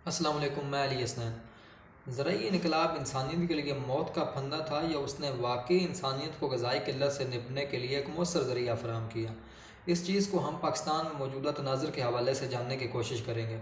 अस्सलाम वालेकुम। मैं अली हसनैन। ज़राई इनकलाब इंसानियत के लिए मौत का फंदा था या उसने वाकई इंसानियत को ग़ज़ाई किल्लत से निपटने के लिए एक मौसर ज़रिया फ़राहम किया। इस चीज़ को हम पाकिस्तान में मौजूदा तनाज़ुर के हवाले से जानने की कोशिश करेंगे।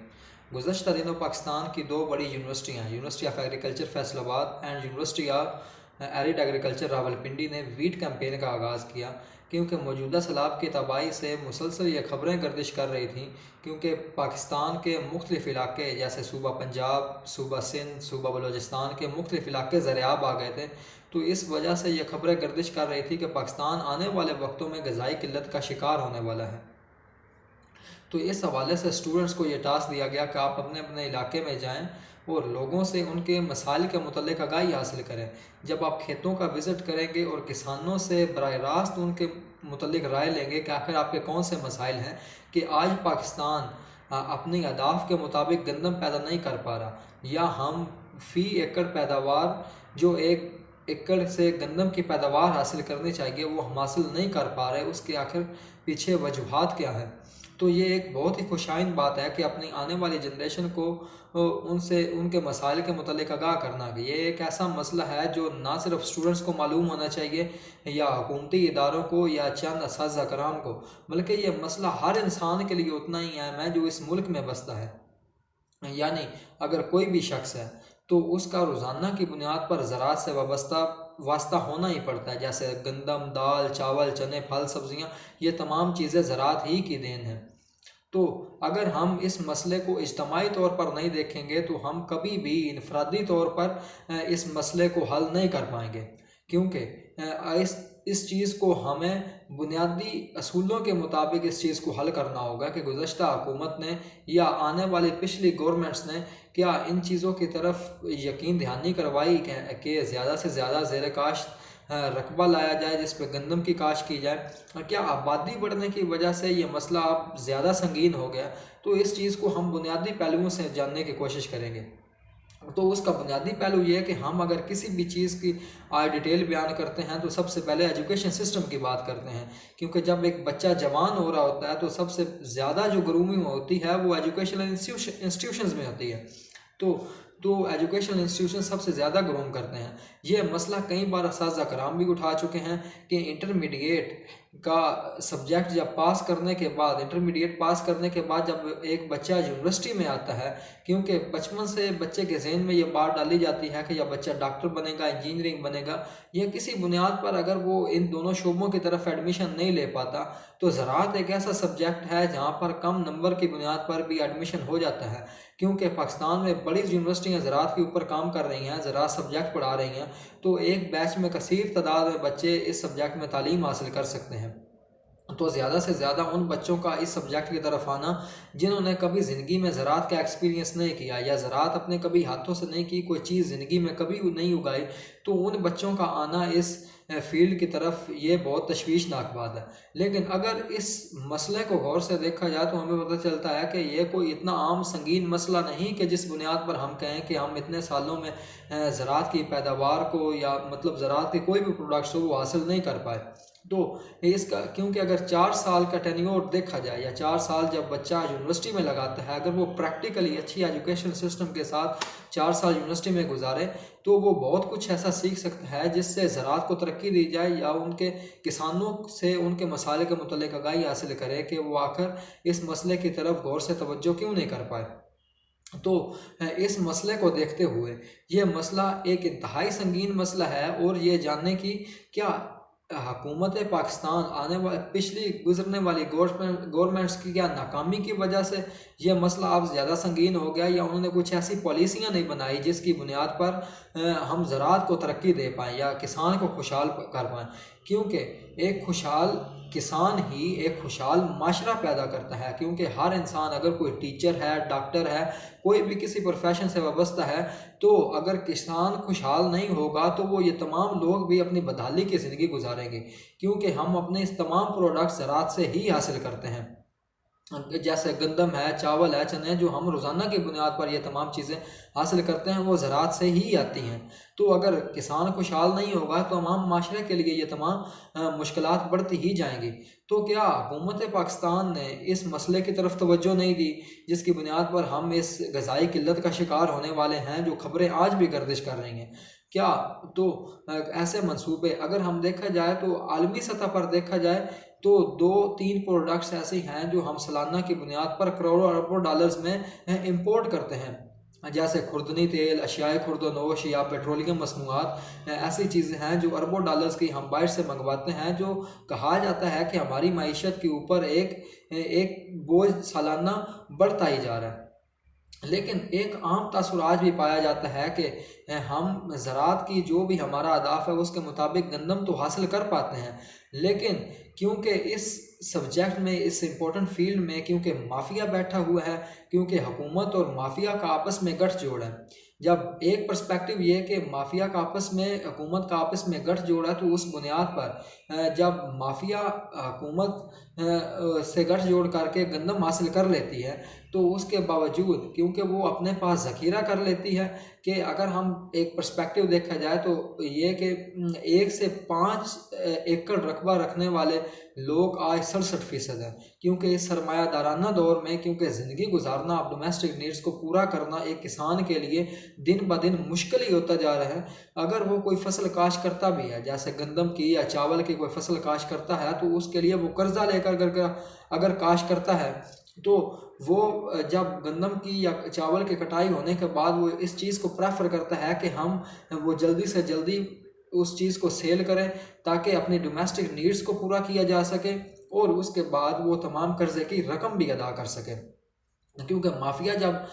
गुज़श्ता दिनों पाकिस्तान की दो बड़ी यूनिवर्सिटियाँ university of agriculture Faisalabad and university of arid agriculture Rawalpindi ने वीट कैंपेन का आगाज़ किया, क्योंकि मौजूदा सैलाब की तबाही से मुसलसल ये खबरें गर्दिश कर रही थीं। क्योंकि पाकिस्तान के मुख्तलिफ इलाके जैसे सूबा पंजाब, सूबा सिंध, सूबा बलूचिस्तान के मुख्तलिफ इलाके ज़रियाब आ गए थे, तो इस वजह से ये खबरें गर्दिश कर रही थी कि पाकिस्तान आने वाले वक्तों में ग़ज़ाई किल्लत का शिकार होने वाला है। तो इस हवाले से स्टूडेंट्स को ये टास्क दिया गया कि आप अपने अपने इलाके में जाएं और लोगों से उनके मसाइल के मुतल्लिक़ आगाही हासिल करें। जब आप खेतों का विज़िट करेंगे और किसानों से बराह रास्त उनके मुतल्लिक़ राय लेंगे कि आखिर आपके कौन से मसाइल हैं कि आज पाकिस्तान अपनी अहदाफ के मुताबिक गंदम पैदा नहीं कर पा रहा, या हम फ़ी एकड़ पैदावार जो एक एकड़ से गंदम की पैदावार हासिल करनी चाहिए वो हम हासिल नहीं कर पा रहे, उसके आखिर पीछे वजूहात क्या है। तो ये एक बहुत ही खुशाइन बात है कि अपनी आने वाली जनरेशन को उनसे उनके मसाइल के मुतल्लिक़ आगाह करना कि ये एक ऐसा मसला है जो ना सिर्फ स्टूडेंट्स को मालूम होना चाहिए या हुकूमती इदारों को या चंद असातिज़ा कराम को, बल्कि ये मसला हर इंसान के लिए उतना ही अहम है जो इस मुल्क में बसता है। यानी अगर कोई भी शख्स है तो उसका रोज़ाना की बुनियाद पर ज़राअत से वास्ता होना ही पड़ता है। जैसे गंदम, दाल, चावल, चने, फल, सब्ज़ियाँ, ये तमाम चीज़ें ज़राअत ही की देन है। तो अगर हम इस मसले को इज्तमाही तौर पर नहीं देखेंगे तो हम कभी भी इनफरादी तौर पर इस मसले को हल नहीं कर पाएंगे, क्योंकि इस चीज़ को हमें बुनियादी असूलों के मुताबिक इस चीज़ को हल करना होगा कि गुज़श्ता हुकूमत ने या आने वाली पिछली गवर्नमेंट्स ने क्या इन चीज़ों की तरफ यकीन दहानी करवाई कि ज़्यादा से ज़्यादा ज़ेर काश्त रकबा लाया जाए जिस पर गंदम की काश्त की जाए। क्या आबादी बढ़ने की वजह से ये मसला अब ज़्यादा संगीन हो गया? तो इस चीज़ को हम बुनियादी पहलुओं से जानने की कोशिश करेंगे। तो उसका बुनियादी पहलू ये है कि हम अगर किसी भी चीज़ की डिटेल बयान करते हैं तो सबसे पहले एजुकेशन सिस्टम की बात करते हैं, क्योंकि जब एक बच्चा जवान हो रहा होता है तो सबसे ज़्यादा जो ग्रूमिंग होती है वो एजुकेशनल इंस्टीट्यूशंस में होती है। तो तो एजुकेशनल इंस्टीट्यूशन सबसे ज़्यादा ग्रूम करते हैं। ये मसला कई बार असातिज़ा कराम भी उठा चुके हैं कि इंटरमीडिएट का सब्जेक्ट जब पास करने के बाद, इंटरमीडिएट पास करने के बाद जब एक बच्चा यूनिवर्सिटी में आता है, क्योंकि बचपन से बच्चे के जहन में ये बात डाली जाती है कि यह बच्चा डॉक्टर बनेगा, इंजीनियरिंग बनेगा, या किसी बुनियाद पर अगर वो इन दोनों शोबों की तरफ एडमिशन नहीं ले पाता, तो ज़राअत एक ऐसा सब्जेक्ट है जहाँ पर कम नंबर की बुनियाद पर भी एडमिशन हो जाता है। क्योंकि पाकिस्तान में बड़ी यूनिवर्सिटियाँ ज़राअत के ऊपर काम कर रही हैं, ज़राअत सब्जेक्ट पढ़ा रही हैं, तो एक बैच में कसीर तादाद में बच्चे इस सब्जेक्ट में तालीम हासिल कर सकते हैं। तो ज़्यादा से ज़्यादा उन बच्चों का इस सब्जेक्ट की तरफ आना जिन्होंने कभी ज़िंदगी में ज़राअत का एक्सपीरियंस नहीं किया या ज़राअत अपने कभी हाथों से नहीं की, कोई चीज़ ज़िंदगी में कभी नहीं उगाई, तो उन बच्चों का आना इस फील्ड की तरफ ये बहुत तशवीशनाक बात है। लेकिन अगर इस मसले को गौर से देखा जाए तो हमें पता चलता है कि ये कोई इतना आम संगीन मसला नहीं कि जिस बुनियाद पर हम कहें कि हम इतने सालों में ज़राअत की पैदावार को या मतलब ज़राअत के कोई भी प्रोडक्ट्स हो वो हासिल नहीं कर पाए। तो इसका क्योंकि अगर 4 साल का टेन्योर देखा जाए या 4 साल जब बच्चा यूनिवर्सिटी में लगाता है, अगर वो प्रैक्टिकली अच्छी एजुकेशन सिस्टम के साथ 4 साल यूनिवर्सिटी में गुजारे तो वो बहुत कुछ ऐसा सीख सकता है जिससे ज़राअत को तरक्की दी जाए या उनके किसानों से उनके मसाले के मुतल्लिक़ आगाही हासिल करे कि वो आकर इस मसले की तरफ गौर से तवज्जो क्यों नहीं कर पाए। तो इस मसले को देखते हुए ये मसला एक इंतहाई संगीन मसला है, और ये जानने की क्या हुकूमत पाकिस्तान आने वाले पिछली गुजरने वाली गवर्नमेंट्स की क्या नाकामी की वजह से यह मसला अब ज़्यादा संगीन हो गया, या उन्होंने कुछ ऐसी पॉलिसियाँ नहीं बनाई जिसकी बुनियाद पर हम ज़राअत को तरक्की दे पाएँ या किसान को खुशहाल कर पाएँ। क्योंकि एक खुशहाल किसान ही एक खुशहाल माशरा पैदा करता है, क्योंकि हर इंसान अगर कोई टीचर है, डॉक्टर है, कोई भी किसी प्रोफेशन से वाबस्ता है, तो अगर किसान खुशहाल नहीं होगा तो वो ये तमाम लोग भी अपनी बदहाली की ज़िंदगी गुजारेंगे, क्योंकि हम अपने इस तमाम प्रोडक्ट्स ज़राअत से ही हासिल करते हैं। जैसे गंदम है, चावल है, चने, जो हम रोज़ाना की बुनियाद पर ये तमाम चीज़ें हासिल करते हैं वो ज़राअत से ही आती हैं। तो अगर किसान खुशहाल नहीं होगा तो तमाम माशरे के लिए ये तमाम मुश्किलात बढ़ती ही जाएंगी। तो क्या हुकूमत पाकिस्तान ने इस मसले की तरफ तवज्जो नहीं दी जिसकी बुनियाद पर हम इस गज़ाई किल्लत का शिकार होने वाले हैं, जो खबरें आज भी गर्दिश कर रही हैं? क्या तो ऐसे मंसूबे अगर हम देखा जाए तो आलमी सतह पर देखा जाए तो 2-3 प्रोडक्ट्स ऐसे हैं जो हम सालाना की बुनियाद पर करोड़ों अरबों डॉलर्स में इंपोर्ट करते हैं, जैसे खुर्दनी तेल, अशियाए खुर्दनोश या पेट्रोलियम मसनूआत। ऐसी चीज़ें हैं जो अरबों डॉलर्स की हम बाहर से मंगवाते हैं, जो कहा जाता है कि हमारी मईशत के ऊपर एक एक बोझ सालाना बढ़ता ही जा रहा है। लेकिन एक आम तासुर आज भी पाया जाता है कि हम ज़राअत की जो भी हमारा अहदाफ है उसके मुताबिक गंदम तो हासिल कर पाते हैं, लेकिन क्योंकि इस सब्जेक्ट में, इस इम्पोर्टेंट फील्ड में क्योंकि माफिया बैठा हुआ है, क्योंकि हुकूमत और माफिया का आपस में गठजोड़ है। जब एक पर्सपेक्टिव ये कि माफिया का आपस में, हुकूमत का आपस में गठजोड़ है, तो उस बुनियाद पर जब माफिया हुकूमत से गठजोड़ करके गंदम हासिल कर लेती है, तो उसके बावजूद क्योंकि वो अपने पास ज़ख़ीरा कर लेती है कि अगर हम एक पर्सपेक्टिव देखा जाए तो ये कि 1 से 5 एकड़ रकबा रखने वाले लोग आज 67% हैं, क्योंकि इस सरमायादाराना दौर में क्योंकि ज़िंदगी गुजारना, अब डोमेस्टिक नीड्स को पूरा करना एक किसान के लिए दिन ब दिन मुश्किल ही होता जा रहा है। अगर वो कोई फसल काश्त करता भी है, जैसे गंदम की या चावल की कोई फसल काश्त करता है, तो उसके लिए वो कर्जा लेकर अगर काश्त करता है, तो वो जब गंदम की या चावल की कटाई होने के बाद वो इस चीज़ को प्रेफर करता है कि हम वो जल्दी से जल्दी उस चीज़ को सेल करें ताकि अपनी डोमेस्टिक नीड्स को पूरा किया जा सके और उसके बाद वो तमाम कर्जे की रकम भी अदा कर सके। क्योंकि माफिया जब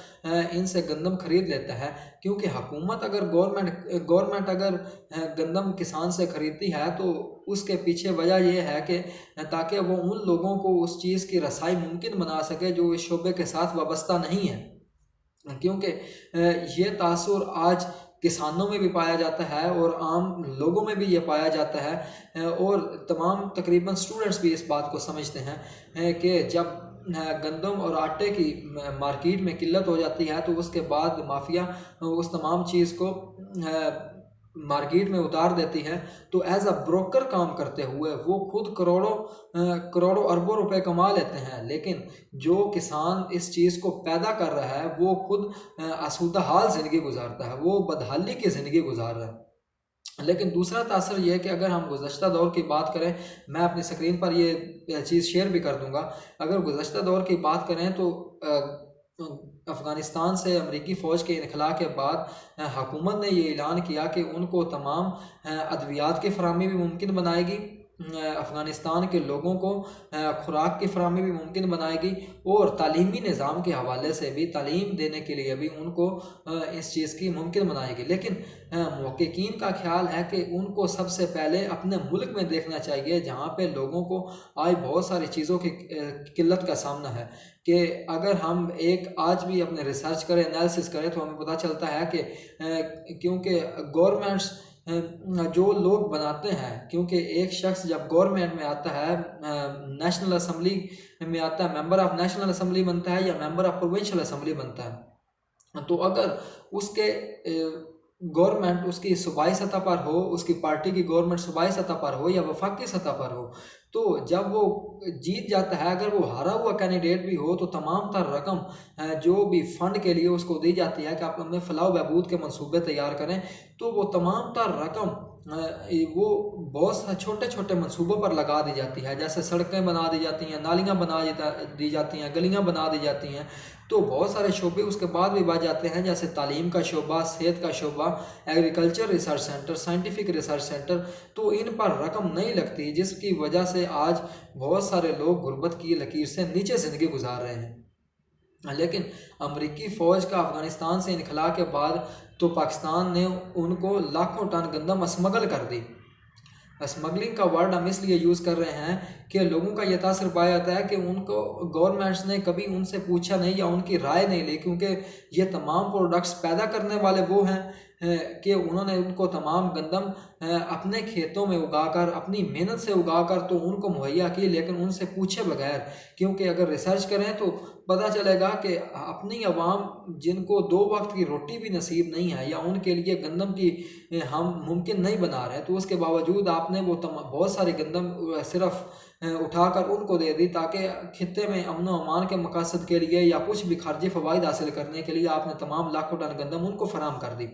इनसे गंदम खरीद लेता है, क्योंकि हुकूमत अगर गवर्नमेंट अगर गंदम किसान से खरीदती है तो उसके पीछे वजह यह है कि ताकि वो उन लोगों को उस चीज़ की रसाई मुमकिन बना सके जो इस शोबे के साथ वाबस्ता नहीं है। क्योंकि ये तासुर आज किसानों में भी पाया जाता है और आम लोगों में भी ये पाया जाता है, और तमाम तकरीबन स्टूडेंट्स भी इस बात को समझते हैं कि जब गंदम और आटे की मार्केट में किल्लत हो जाती है तो उसके बाद माफिया उस तमाम चीज़ को मार्केट में उतार देती है, तो एज अ ब्रोकर काम करते हुए वो खुद करोड़ों अरबों रुपए कमा लेते हैं, लेकिन जो किसान इस चीज़ को पैदा कर रहा है वो खुद आसूदा हाल ज़िंदगी गुजारता है, वो बदहाली की ज़िंदगी गुजार रहा है। लेकिन दूसरा तासर यह है कि अगर हम गुज़श्ता दौर की बात करें, मैं अपनी स्क्रीन पर ये चीज़ शेयर भी कर दूंगा। अगर गुज़श्ता दौर की बात करें तो अफ़गानिस्तान से अमरीकी फ़ौज के इनखला के बाद हुकूमत ने ये ऐलान किया कि उनको तमाम अद्वियात की फ़राहमी भी मुमकिन बनाएगी, अफ़गानिस्तान के लोगों को खुराक की फ़राहमी भी मुमकिन बनाएगी, और तालीमी निज़ाम के हवाले से भी, तालीम देने के लिए भी उनको इस चीज़ की मुमकिन बनाएगी। लेकिन मुहक्किकीन का ख्याल है कि उनको सबसे पहले अपने मुल्क में देखना चाहिए, जहाँ पे लोगों को आज बहुत सारी चीज़ों की किल्लत का सामना है। कि अगर हम एक आज भी अपने रिसर्च करें, एनालिसिस करें, तो हमें पता चलता है कि क्योंकि गवर्नमेंट्स जो लोग बनाते हैं, क्योंकि एक शख्स जब गवर्नमेंट में आता है, नेशनल असम्बली में आता है, मेंबर ऑफ नेशनल असम्बली बनता है या मेंबर ऑफ प्रोविंशियल असम्बली बनता है, तो अगर उसके गवर्नमेंट उसकी सूबाई सतह पर हो, उसकी पार्टी की गवर्नमेंट सूबाई सतह पर हो या वफाकी सतह पर हो, तो जब वो जीत जाता है, अगर वो हारा हुआ कैंडिडेट भी हो, तो तमाम तर रकम जो भी फंड के लिए उसको दी जाती है कि आप अपने फलाह बहबूद के मंसूबे तैयार करें, तो वो तमाम तर रकम वो बहुत सारे छोटे छोटे मंसूबों पर लगा दी जाती है। जैसे सड़कें बना दी जाती हैं, नालियाँ बना दी जाती हैं, गलियाँ बना दी जाती हैं, तो बहुत सारे शोबे उसके बाद भी बढ़ जाते हैं, जैसे तालीम का शोबा, सेहत का शोबा, agriculture research centre, scientific research centre, तो इन पर रकम नहीं लगती, जिसकी वजह से आज बहुत सारे लोग गुर्बत की लकीर से नीचे ज़िंदगी गुजार रहे हैं। लेकिन अमरीकी फ़ौज का अफ़गानिस्तान से इनखला के बाद तो पाकिस्तान ने उनको लाखों टन गंदम स्मगल कर दी। स्मगलिंग का वर्ड हम इसलिए यूज़ कर रहे हैं कि लोगों का यह तासर पाया जाता है कि उनको गवर्नमेंट्स ने कभी उनसे पूछा नहीं या उनकी राय नहीं ली, क्योंकि ये तमाम प्रोडक्ट्स पैदा करने वाले वो हैं कि उन्होंने उनको तमाम गंदम अपने खेतों में उगाकर, अपनी मेहनत से उगाकर तो उनको मुहैया की, लेकिन उनसे पूछे बगैर। क्योंकि अगर रिसर्च करें तो पता चलेगा कि अपनी आवाम जिनको 2 वक्त की रोटी भी नसीब नहीं है या उनके लिए गंदम की हम मुमकिन नहीं बना रहे, तो उसके बावजूद आपने वो बहुत सारे गंदम सिर्फ उठाकर उनको दे दी, ताकि खित्ते में अमन व अमान के मकासद के लिए या कुछ भी खारजी फ़वाइद हासिल करने के लिए आपने तमाम लाखों टन गंदम उनको फराहम कर दी।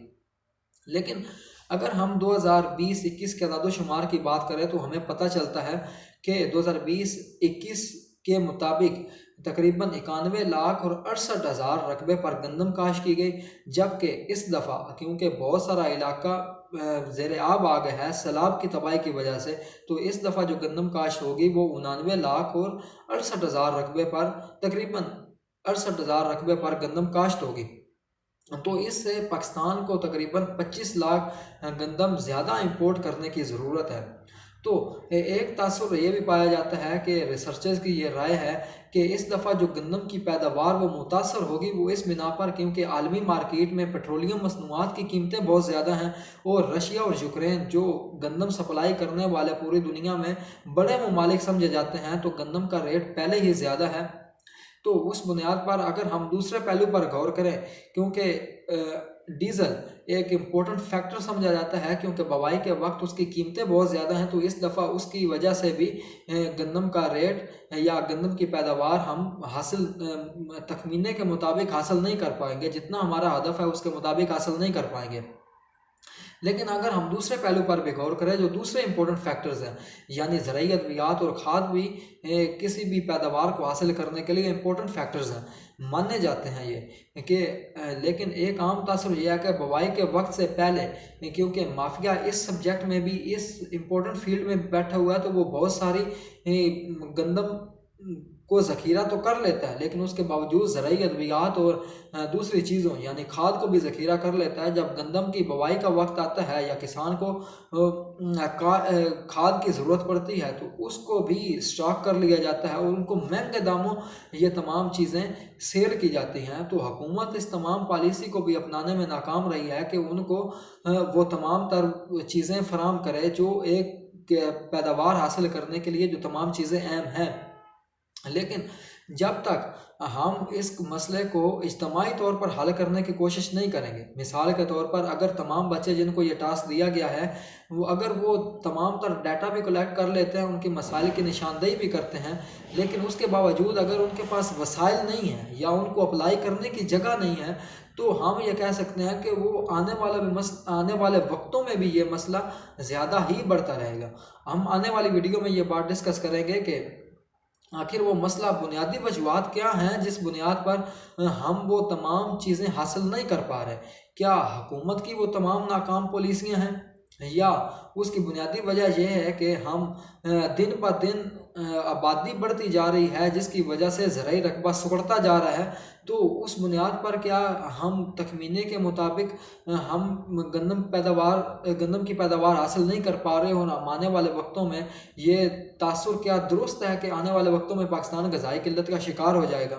लेकिन अगर हम 2020-21 के अदाद-ओ-शुमार की बात करें तो हमें पता चलता है कि 2020-21 के मुताबिक तकरीबन 91,68,000 रकबे पर गंदम काश की गई, जबकि इस दफ़ा क्योंकि बहुत सारा इलाका ज़ेर आब आ गया है सैलाब की तबाही की वजह से, तो इस दफ़ा जो गंदम काश्त होगी वो 99,68,000 रकबे पर तकरीबन 68,000 रकबे पर गंदम काश्त होगी। तो इससे पाकिस्तान को तकरीबन 25 लाख गंदम ज़्यादा इंपोर्ट करने की ज़रूरत है। तो एक तासुर ये भी पाया जाता है कि रिसर्चर्स की ये राय है कि इस दफ़ा जो गंदम की पैदावार वो मुतासर होगी वो इस बिना पर क्योंकि आलमी मार्केट में पेट्रोलियम मसनूआत की कीमतें बहुत ज़्यादा हैं, और रशिया और यूक्रेन जो गंदम सप्लाई करने वाले पूरी दुनिया में बड़े ममालिक समझे जाते हैं, तो गंदम का रेट पहले ही ज़्यादा है। तो उस बुनियाद पर अगर हम दूसरे पहलू पर गौर करें, क्योंकि डीज़ल एक इम्पोर्टेंट फैक्टर समझा जाता है क्योंकि बवाई के वक्त उसकी कीमतें बहुत ज़्यादा हैं, तो इस दफ़ा उसकी वजह से भी गंदम का रेट या गंदम की पैदावार हम हासिल तखमीने के मुताबिक हासिल नहीं कर पाएंगे, जितना हमारा हदफ है उसके मुताबिक हासिल नहीं कर पाएंगे। लेकिन अगर हम दूसरे पहलू पर भी गौर करें, जो दूसरे इंपॉर्टेंट फैक्टर्स हैं, यानी ज़राई अद्वियात और खाद भी किसी भी पैदावार को हासिल करने के लिए इंपॉर्टेंट फैक्टर्स हैं, माने जाते हैं ये कि लेकिन एक आम तासुर यह है कि बवाई के वक्त से पहले क्योंकि माफिया इस सब्जेक्ट में भी इस इम्पोर्टेंट फील्ड में बैठा हुआ है, तो वो बहुत सारी गंदम को ज़ख़ीरा तो कर लेता है, लेकिन उसके बावजूद ज़राई अद्वियात और दूसरी चीज़ों यानी खाद को भी ज़ख़ीरा कर लेता है। जब गंदम की बवाई का वक्त आता है या किसान को खाद की ज़रूरत पड़ती है, तो उसको भी स्टॉक कर लिया जाता है और उनको महंगे दामों ये तमाम चीज़ें सेल की जाती हैं। तो हुकूमत इस तमाम पॉलिसी को भी अपनाने में नाकाम रही है कि उनको वो तमाम तर चीज़ें फराहम करे जो एक पैदावार हासिल करने के लिए जो तमाम चीज़ें अहम हैं। लेकिन जब तक हम इस मसले को इज्तमाही तौर पर हल करने की कोशिश नहीं करेंगे, मिसाल के तौर पर अगर तमाम बच्चे जिनको ये टास्क दिया गया है अगर वो तमाम तर डाटा भी कलेक्ट कर लेते हैं, उनकी मसाइल की निशानदेही भी करते हैं, लेकिन उसके बावजूद अगर उनके पास वसाइल नहीं है या उनको अप्लाई करने की जगह नहीं है, तो हम ये कह सकते हैं कि वो आने वाले वक्तों में भी ये मसला ज़्यादा ही बढ़ता रहेगा। हम आने वाली वीडियो में ये बात डिस्कस करेंगे कि आखिर वो मसला बुनियादी वजूहात क्या हैं जिस बुनियाद पर हम वो तमाम चीज़ें हासिल नहीं कर पा रहे। क्या हुकूमत की वो तमाम नाकाम पॉलिसियाँ हैं, या उसकी बुनियादी वजह यह है कि हम दिन ब दिन आबादी बढ़ती जा रही है जिसकी वजह से ज़राई रकबा सिकुड़ता जा रहा है। तो उस बुनियाद पर क्या हम तखमीने के मुताबिक हम गंदम की पैदावार हासिल नहीं कर पा रहे हो ना, आने वाले वक्तों में ये तासुर क्या दुरुस्त है कि आने वाले वक्तों में पाकिस्तान ग़ज़ाई किल्लत का शिकार हो जाएगा।